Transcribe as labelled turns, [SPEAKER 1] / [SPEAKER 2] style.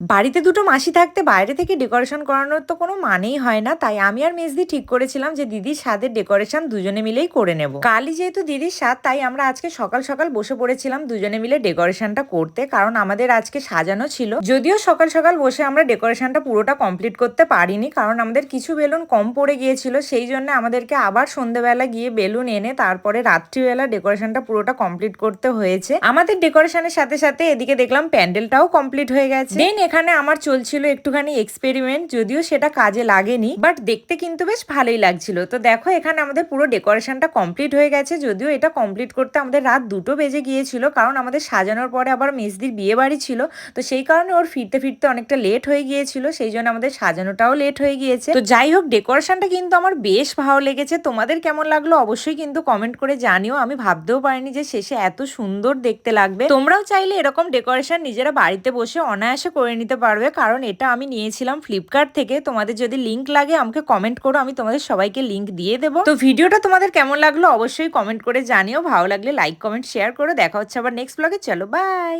[SPEAKER 1] বাড়িতে দুটো মাসি থাকতে বাইরে থেকে ডেকোরেশন করানোর তো কোনো মানেই হয় না, তাই আমি আর মেজদি ঠিক করেছিলাম যে দিদির স্বাদের ডেকোরেশন দুজনে মিলেই করে নেব। কালই যেহেতু দিদির স্বাদ, তাই আমরা আজকে সকাল সকাল বসে পড়েছিলাম দুজনে মিলে ডেকোরেশনটা করতে, কারণ আমাদের আজকে সাজানো ছিল। যদিও সকাল সকাল বসে আমরা ডেকোরেশনটা পুরোটা কমপ্লিট করতে পারিনি, কারণ আমাদের কিছু বেলুন কম পড়ে গিয়েছিল, সেই জন্য আমাদেরকে আবার সন্ধ্যেবেলা গিয়ে বেলুন এনে তারপরে রাত্রিবেলা ডেকোরেশনটা পুরোটা কমপ্লিট করতে হয়েছে। আমাদের ডেকোরেশনের সাথে সাথে এদিকে দেখলাম প্যান্ডেলটাও কমপ্লিট হয়ে গেছে। এখানে আমার চলছিল একটুখানি এক্সপেরিমেন্ট, যদিও সেটা কাজে লাগেনি, বাট দেখতে কিন্তু বেশ ভালোই লাগছিল। তো দেখো এখানে আমাদের পুরো ডেকোরেশনটা কমপ্লিট হয়ে গেছে, যদিও এটা কমপ্লিট করতে আমাদের রাত 2টো বেজে গিয়েছিল, কারণ আমাদের সাজানোর পরে আবার মেজদির বিয়ে বাড়ি ছিল, তো সেই কারণে ওর ফিরতে ফিরতে অনেকটা লেট হয়ে গিয়েছিল, সেই জন্য আমাদের সাজানোটাও লেট হয়ে গিয়েছে। তো যাই হোক, ডেকোরেশনটা কিন্তু আমার বেশ ভালো লেগেছে। তোমাদের কেমন লাগলো অবশ্যই কিন্তু কমেন্ট করে জানিও। আমি ভাবতেও পারিনি যে শেষে এত সুন্দর দেখতে লাগবে। তোমরাও চাইলে এরকম ডেকোরেশন নিজেরা বাড়িতে বসে অনায়াসে করে নিতে পারবে, কারণ এটা আমি নিয়েছিলাম ফ্লিপকার্ট থেকে। তোমাদের যদি লিংক লাগে আমাকে কমেন্ট করো, আমি তোমাদের সবাইকে লিংক দিয়ে দেবো। তো ভিডিওটা তোমাদের কেমন লাগলো অবশ্যই কমেন্ট করে জানিও। ভালো লাগলে লাইক কমেন্ট শেয়ার করো। দেখা হচ্ছে আবার নেক্সট ব্লগে। চলো বাই।